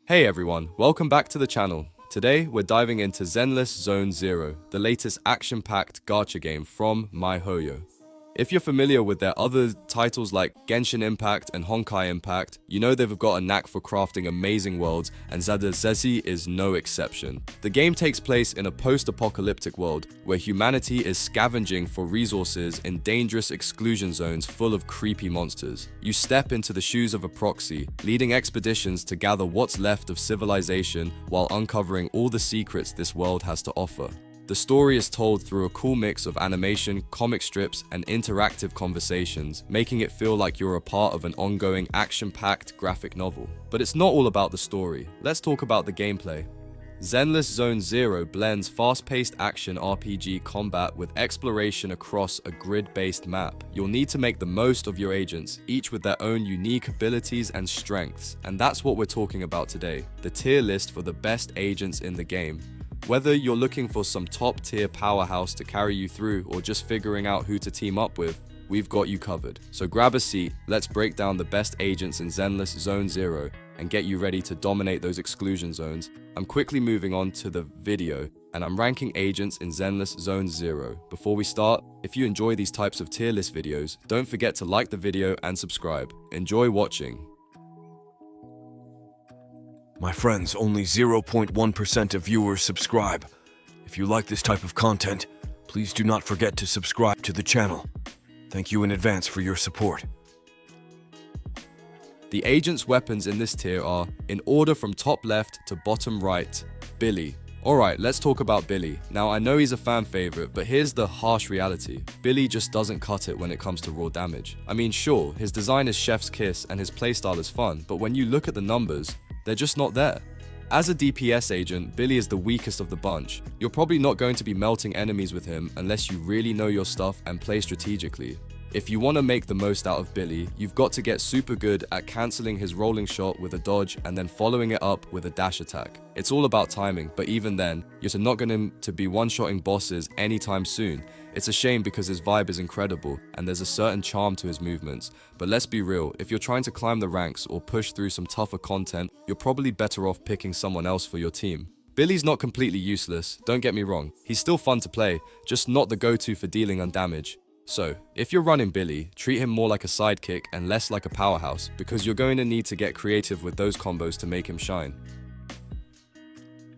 Hey everyone, welcome back to the channel. Today, we're diving into Zenless Zone Zero, the latest action-packed gacha game from MyHoYo. If you're familiar with their other titles like Genshin Impact and Honkai Impact, you know they've got a knack for crafting amazing worlds, and Zadazi is no exception. The game takes place in a post-apocalyptic world where humanity is scavenging for resources in dangerous exclusion zones full of creepy monsters. You step into the shoes of a proxy, leading expeditions to gather what's left of civilization while uncovering all the secrets this world has to offer. The story is told through a cool mix of animation, comic strips, and interactive conversations, making it feel like you're a part of an ongoing action-packed graphic novel. But it's not all about the story. Let's talk about the gameplay. Zenless Zone Zero blends fast-paced action RPG combat with exploration across a grid-based map. You'll need to make the most of your agents, each with their own unique abilities and strengths, and that's what we're talking about today, the tier list for the best agents in the game. Whether you're looking for some top-tier powerhouse to carry you through or just figuring out who to team up with, we've got you covered. So grab a seat, let's break down the best agents in Zenless Zone Zero and get you ready to dominate those exclusion zones. I'm quickly moving on to the video, and I'm ranking agents in Zenless Zone Zero. Before we start, if you enjoy these types of tier list videos, don't forget to like the video and subscribe. Enjoy watching. My friends, only 0.1% of viewers subscribe. If you like this type of content, please do not forget to subscribe to the channel. Thank you in advance for your support. The agent's weapons in this tier are, in order from top left to bottom right, Billy. Alright, let's talk about Billy. Now I know he's a fan favorite, but here's the harsh reality. Billy just doesn't cut it when it comes to raw damage. I mean sure, his design is chef's kiss and his playstyle is fun, but when you look at the numbers, they're just not there. As a DPS agent, Billy is the weakest of the bunch. You're probably not going to be melting enemies with him unless you really know your stuff and play strategically. If you want to make the most out of Billy, you've got to get super good at cancelling his rolling shot with a dodge and then following it up with a dash attack. It's all about timing, but even then, you're not going to be one-shotting bosses anytime soon. It's a shame because his vibe is incredible and there's a certain charm to his movements. But let's be real, if you're trying to climb the ranks or push through some tougher content, you're probably better off picking someone else for your team. Billy's not completely useless, don't get me wrong. He's still fun to play, just not the go-to for dealing on damage. So, if you're running Billy, treat him more like a sidekick and less like a powerhouse, because you're going to need to get creative with those combos to make him shine.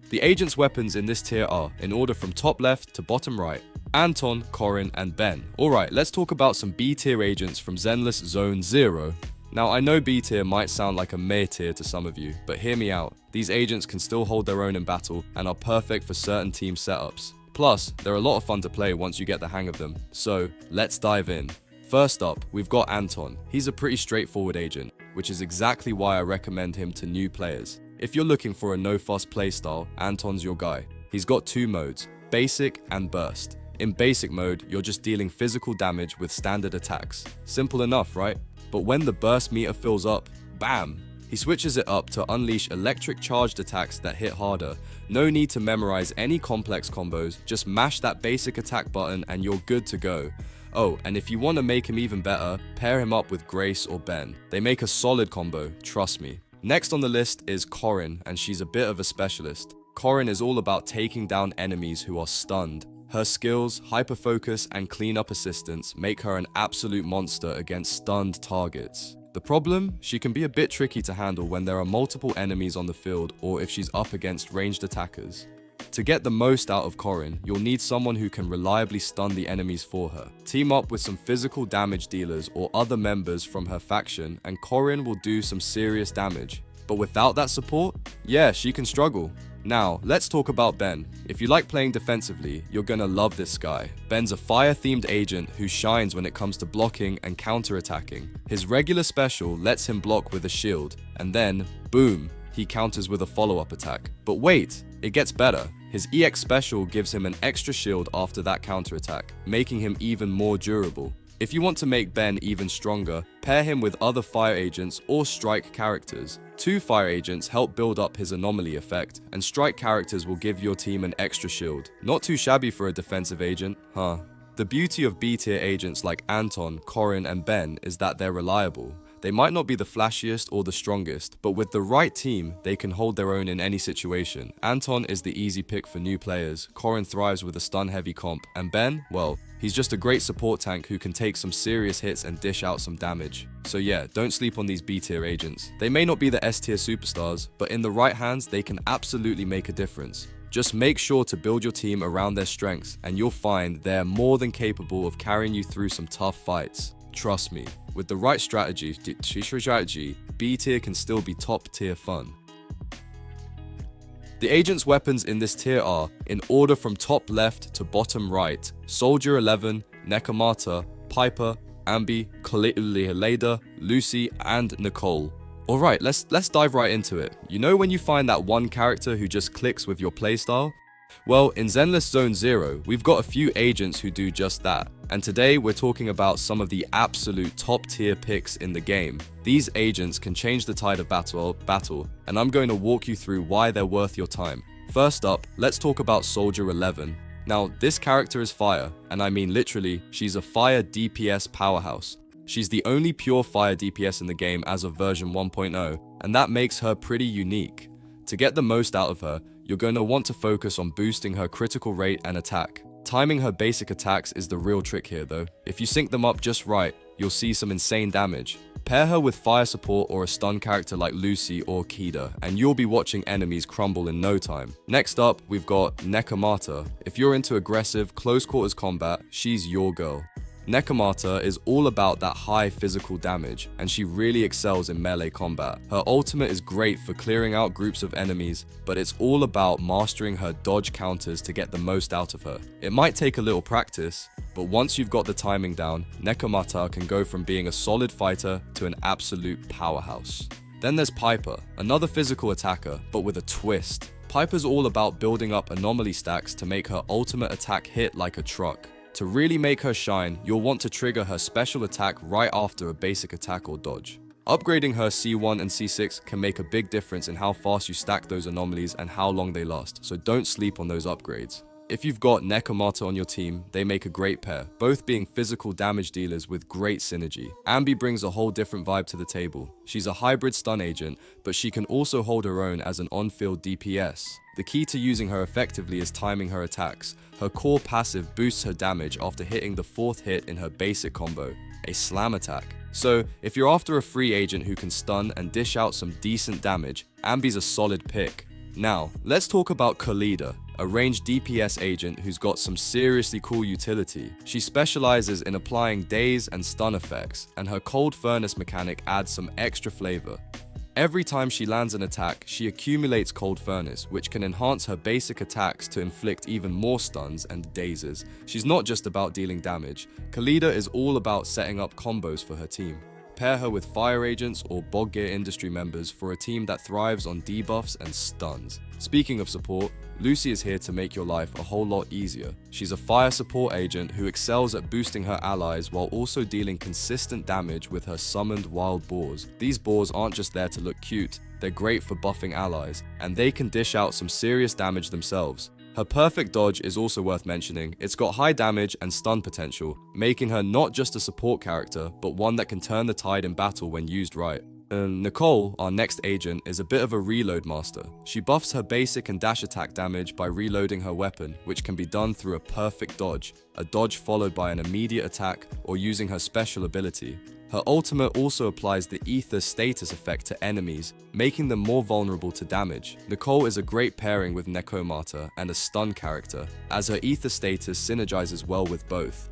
The agent's weapons in this tier are, in order from top left to bottom right, Anton, Corin, and Ben. Alright, let's talk about some B-tier agents from Zenless Zone Zero. Now I know B-tier might sound like a meh tier to some of you, but hear me out. These agents can still hold their own in battle and are perfect for certain team setups. Plus, they're a lot of fun to play once you get the hang of them. So, let's dive in. First up, we've got Anton. He's a pretty straightforward agent, which is exactly why I recommend him to new players. If you're looking for a no-fuss playstyle, Anton's your guy. He's got two modes, basic and burst. In basic mode, you're just dealing physical damage with standard attacks. Simple enough, right? But when the burst meter fills up, bam! He switches it up to unleash electric charged attacks that hit harder. No need to memorize any complex combos, just mash that basic attack button and you're good to go. Oh, and if you want to make him even better, pair him up with Grace or Ben. They make a solid combo, trust me. Next on the list is Corin, and she's a bit of a specialist. Corin is all about taking down enemies who are stunned. Her skills, hyperfocus, and cleanup assistance make her an absolute monster against stunned targets. The problem? She can be a bit tricky to handle when there are multiple enemies on the field or if she's up against ranged attackers. To get the most out of Corin, you'll need someone who can reliably stun the enemies for her. Team up with some physical damage dealers or other members from her faction and Corin will do some serious damage. But without that support, yeah, she can struggle. Now, let's talk about Ben. If you like playing defensively, you're gonna love this guy. Ben's a fire-themed agent who shines when it comes to blocking and counter-attacking. His regular special lets him block with a shield, and then, boom, he counters with a follow-up attack. But wait, it gets better. His EX special gives him an extra shield after that counter-attack, making him even more durable. If you want to make Ben even stronger, pair him with other fire agents or strike characters. Two fire agents help build up his anomaly effect, and strike characters will give your team an extra shield. Not too shabby for a defensive agent, huh? The beauty of B-tier agents like Anton, Corin, and Ben is that they're reliable. They might not be the flashiest or the strongest, but with the right team, they can hold their own in any situation. Anton is the easy pick for new players, Corin thrives with a stun-heavy comp, and Ben, well, he's just a great support tank who can take some serious hits and dish out some damage. So yeah, don't sleep on these B-tier agents. They may not be the S-tier superstars, but in the right hands, they can absolutely make a difference. Just make sure to build your team around their strengths, and you'll find they're more than capable of carrying you through some tough fights. Trust me, with the right strategy, B-tier can still be top-tier fun. The agent's weapons in this tier are, in order from top left to bottom right, Soldier 11, Nekomata, Piper, Ambi, Leda, Lucy, and Nicole. Alright, let's dive right into it. You know when you find that one character who just clicks with your playstyle? Well, in Zenless Zone Zero, we've got a few agents who do just that. And today we're talking about some of the absolute top tier picks in the game. These agents can change the tide of battle, and I'm going to walk you through why they're worth your time. First up, let's talk about Soldier 11. Now, this character is fire, and I mean literally, she's a fire DPS powerhouse. She's the only pure fire DPS in the game as of version 1.0, and that makes her pretty unique. To get the most out of her, you're going to want to focus on boosting her critical rate and attack. Timing her basic attacks is the real trick here though. If you sync them up just right, you'll see some insane damage. Pair her with fire support or a stun character like Lucy or Kida, and you'll be watching enemies crumble in no time. Next up, we've got Nekomata. If you're into aggressive, close quarters combat, she's your girl. Nekomata is all about that high physical damage, and she really excels in melee combat. Her ultimate is great for clearing out groups of enemies, but it's all about mastering her dodge counters to get the most out of her. It might take a little practice, but once you've got the timing down, Nekomata can go from being a solid fighter to an absolute powerhouse. Then there's Piper, another physical attacker, but with a twist. Piper's all about building up anomaly stacks to make her ultimate attack hit like a truck. To really make her shine, you'll want to trigger her special attack right after a basic attack or dodge. Upgrading her C1 and C6 can make a big difference in how fast you stack those anomalies and how long they last, so don't sleep on those upgrades. If you've got Nekomata on your team, they make a great pair, both being physical damage dealers with great synergy. Ambi brings a whole different vibe to the table. She's a hybrid stun agent, but she can also hold her own as an on-field DPS. The key to using her effectively is timing her attacks. Her core passive boosts her damage after hitting the 4th hit in her basic combo, a slam attack. So, if you're after a free agent who can stun and dish out some decent damage, Ambi's a solid pick. Now, let's talk about Khalida, a ranged DPS agent who's got some seriously cool utility. She specializes in applying daze and stun effects, and her cold furnace mechanic adds some extra flavor. Every time she lands an attack, she accumulates cold furnace, which can enhance her basic attacks to inflict even more stuns and dazes. She's not just about dealing damage. Khalida is all about setting up combos for her team. Pair her with fire agents or bog gear industry members for a team that thrives on debuffs and stuns. Speaking of support, Lucy is here to make your life a whole lot easier. She's a fire support agent who excels at boosting her allies while also dealing consistent damage with her summoned wild boars. These boars aren't just there to look cute, they're great for buffing allies, and they can dish out some serious damage themselves. Her perfect dodge is also worth mentioning. It's got high damage and stun potential, making her not just a support character, but one that can turn the tide in battle when used right. Nicole, our next agent, is a bit of a reload master. She buffs her basic and dash attack damage by reloading her weapon, which can be done through a perfect dodge, a dodge followed by an immediate attack, or using her special ability. Her ultimate also applies the ether status effect to enemies, making them more vulnerable to damage. Nicole is a great pairing with Nekomata and a stun character, as her ether status synergizes well with both.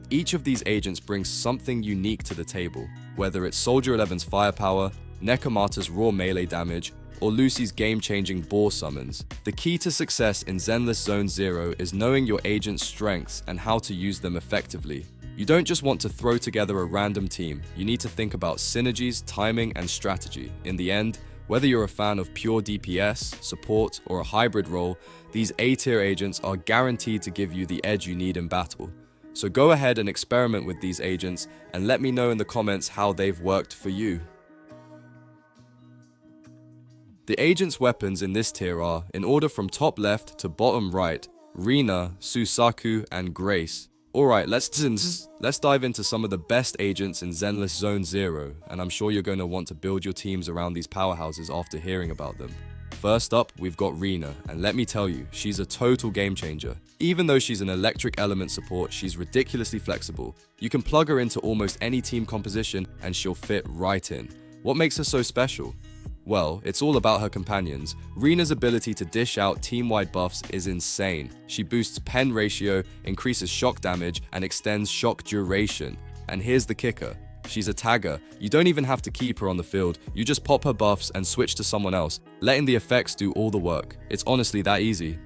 Each of these agents brings something unique to the table, whether it's Soldier 11's firepower, Nekomata's raw melee damage, or Lucy's game-changing boar summons. The key to success in Zenless Zone Zero is knowing your agent's strengths and how to use them effectively. You don't just want to throw together a random team, you need to think about synergies, timing, and strategy. In the end, whether you're a fan of pure DPS, support, or a hybrid role, these A-tier agents are guaranteed to give you the edge you need in battle. So go ahead and experiment with these agents and let me know in the comments how they've worked for you. The agents' weapons in this tier are, in order from top left to bottom right, Rina, Susaku, and Grace. Alright, let's dive into some of the best agents in Zenless Zone Zero, and I'm sure you're going to want to build your teams around these powerhouses after hearing about them. First up, we've got Rena, and let me tell you, she's a total game changer. Even though she's an electric element support, she's ridiculously flexible. You can plug her into almost any team composition and she'll fit right in. What makes her so special? Well, it's all about her companions. Rena's ability to dish out team-wide buffs is insane. She boosts pen ratio, increases shock damage, and extends shock duration. And here's the kicker. She's a tagger. You don't even have to keep her on the field. You just pop her buffs and switch to someone else, letting the effects do all the work. It's honestly that easy.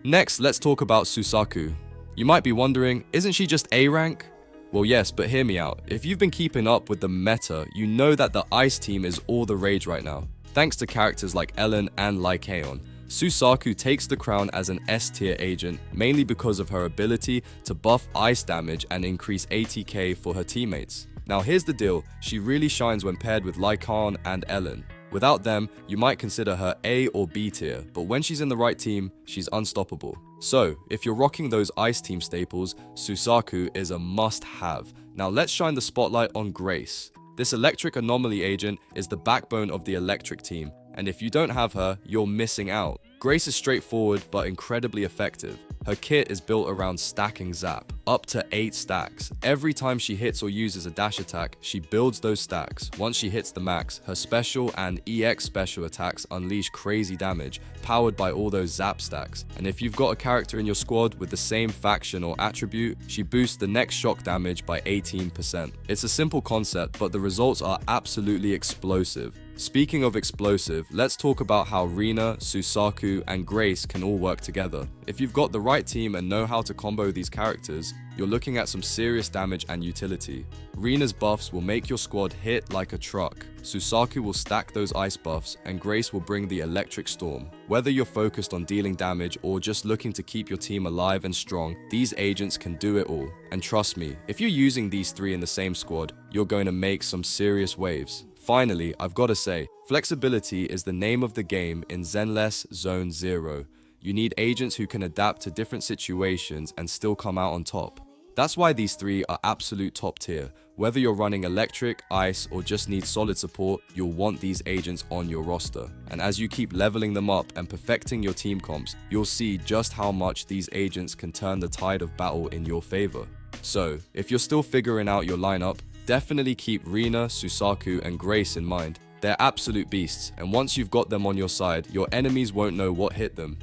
Next, let's talk about Susaku. You might be wondering, isn't she just A rank? Well, yes, but hear me out. If you've been keeping up with the meta, you know that the Ice team is all the rage right now. Thanks to characters like Ellen and Lycaon, Susaku takes the crown as an S-tier agent, mainly because of her ability to buff ice damage and increase ATK for her teammates. Now here's the deal, she really shines when paired with Lycaon and Ellen. Without them, you might consider her A or B tier, but when she's in the right team, she's unstoppable. So, if you're rocking those Ice team staples, Susaku is a must-have. Now let's shine the spotlight on Grace. This electric anomaly agent is the backbone of the electric team, and if you don't have her, you're missing out. Grace is straightforward but incredibly effective. Her kit is built around stacking zap, up to 8 stacks. Every time she hits or uses a dash attack, she builds those stacks. Once she hits the max, her special and EX special attacks unleash crazy damage, powered by all those zap stacks. And if you've got a character in your squad with the same faction or attribute, she boosts the next shock damage by 18%. It's a simple concept, but the results are absolutely explosive. Speaking of explosive, let's talk about how Rena, Susaku, and Grace can all work together. If you've got the right team and know how to combo these characters, you're looking at some serious damage and utility. Rena's buffs will make your squad hit like a truck, Susaku will stack those ice buffs, and Grace will bring the electric storm. Whether you're focused on dealing damage or just looking to keep your team alive and strong, these agents can do it all. And trust me, if you're using these three in the same squad, you're going to make some serious waves. Finally, I've got to say, flexibility is the name of the game in Zenless Zone Zero. You need agents who can adapt to different situations and still come out on top. That's why these three are absolute top tier. Whether you're running electric, ice, or just need solid support, you'll want these agents on your roster. And as you keep leveling them up and perfecting your team comps, you'll see just how much these agents can turn the tide of battle in your favor. So, if you're still figuring out your lineup, definitely keep Rena, Susaku, and Grace in mind. They're absolute beasts, and once you've got them on your side, your enemies won't know what hit them.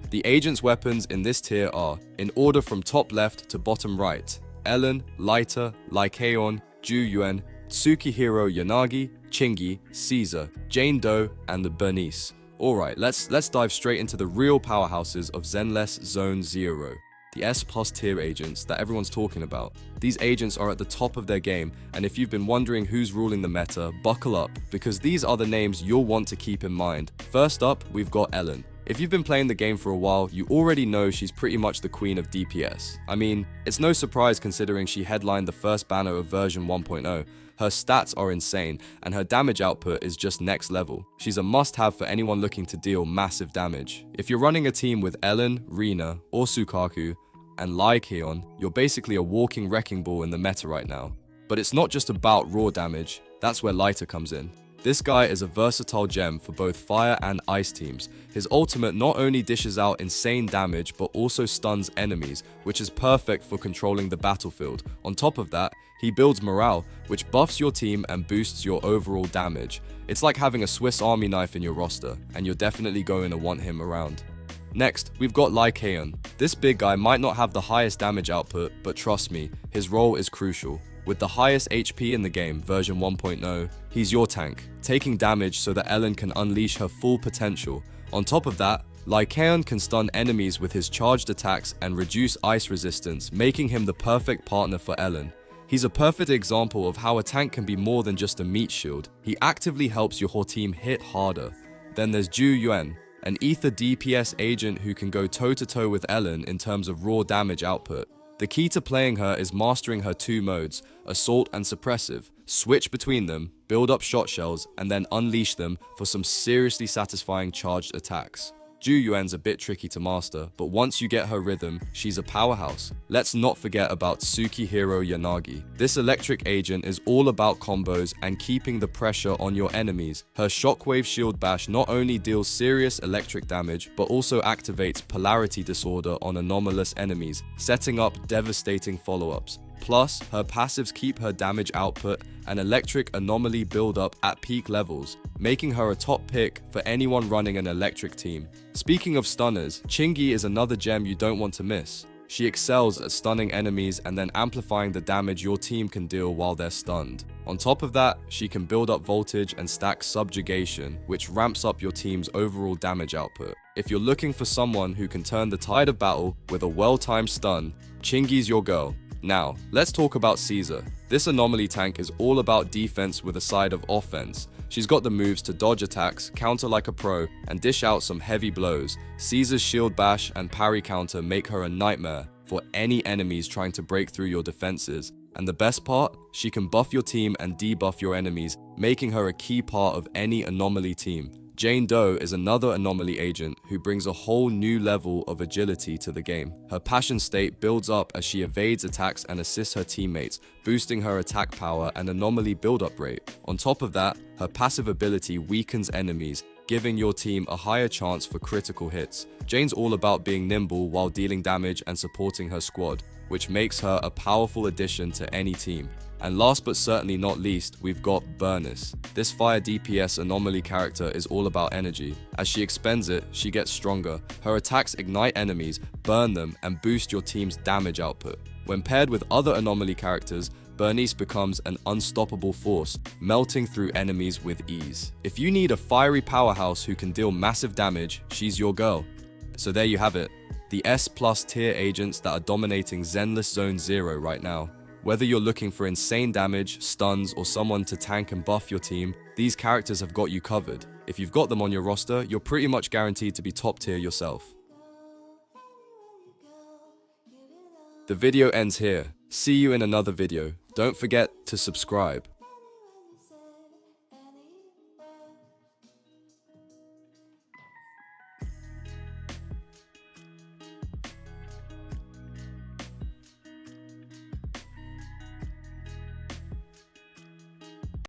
The agents' weapons in this tier are, in order from top left to bottom right, Ellen, Leiter, Lycaon, Ju Yuan, Tsukihiro Yanagi, Chingy, Caesar, Jane Doe, and the Bernice. Alright, let's dive straight into the real powerhouses of Zenless Zone Zero. The S+ tier agents that everyone's talking about. These agents are at the top of their game, and if you've been wondering who's ruling the meta, buckle up, because these are the names you'll want to keep in mind. First up, we've got Ellen. If you've been playing the game for a while, you already know she's pretty much the queen of DPS. I mean, it's no surprise considering she headlined the first banner of version 1.0. Her stats are insane, and her damage output is just next level. She's a must-have for anyone looking to deal massive damage. If you're running a team with Ellen, Rena, or Susaku, and Lycaon, you're basically a walking wrecking ball in the meta right now. But it's not just about raw damage, that's where Leiter comes in. This guy is a versatile gem for both fire and ice teams. His ultimate not only dishes out insane damage, but also stuns enemies, which is perfect for controlling the battlefield. On top of that, he builds morale, which buffs your team and boosts your overall damage. It's like having a Swiss Army knife in your roster, and you're definitely going to want him around. Next, we've got Lycaon. This big guy might not have the highest damage output, but trust me, his role is crucial. With the highest HP in the game, version 1.0, he's your tank, taking damage so that Ellen can unleash her full potential. On top of that, Lycaon can stun enemies with his charged attacks and reduce ice resistance, making him the perfect partner for Ellen. He's a perfect example of how a tank can be more than just a meat shield. He actively helps your whole team hit harder. Then there's Ju Yuan, an ether DPS agent who can go toe-to-toe with Ellen in terms of raw damage output. The key to playing her is mastering her two modes, assault and suppressive. Switch between them, build up shot shells, and then unleash them for some seriously satisfying charged attacks. Ju Yuan's a bit tricky to master, but once you get her rhythm, she's a powerhouse. Let's not forget about Tsukihiro Yanagi. This electric agent is all about combos and keeping the pressure on your enemies. Her shockwave shield bash not only deals serious electric damage, but also activates polarity disorder on anomalous enemies, setting up devastating follow-ups. Plus, her passives keep her damage output and electric anomaly build-up at peak levels, making her a top pick for anyone running an electric team. Speaking of stunners, Chingy is another gem you don't want to miss. She excels at stunning enemies and then amplifying the damage your team can deal while they're stunned. On top of that, she can build up voltage and stack subjugation, which ramps up your team's overall damage output. If you're looking for someone who can turn the tide of battle with a well-timed stun, Chingy's your girl. Now, let's talk about Caesar. This anomaly tank is all about defense with a side of offense. She's got the moves to dodge attacks, counter like a pro, and dish out some heavy blows. Caesar's shield bash and parry counter make her a nightmare for any enemies trying to break through your defenses. And the best part? She can buff your team and debuff your enemies, making her a key part of any anomaly team. Jane Doe is another anomaly agent who brings a whole new level of agility to the game. Her passion state builds up as she evades attacks and assists her teammates, boosting her attack power and anomaly build-up rate. On top of that, her passive ability weakens enemies, giving your team a higher chance for critical hits. Jane's all about being nimble while dealing damage and supporting her squad, which makes her a powerful addition to any team. And last but certainly not least, we've got Burnus. This fire DPS anomaly character is all about energy. As she expends it, she gets stronger. Her attacks ignite enemies, burn them, and boost your team's damage output. When paired with other anomaly characters, Bernice becomes an unstoppable force, melting through enemies with ease. If you need a fiery powerhouse who can deal massive damage, she's your girl. So there you have it, the S+ tier agents that are dominating Zenless Zone Zero right now. Whether you're looking for insane damage, stuns, or someone to tank and buff your team, these characters have got you covered. If you've got them on your roster, you're pretty much guaranteed to be top tier yourself. The video ends here. See you in another video. Don't forget to subscribe.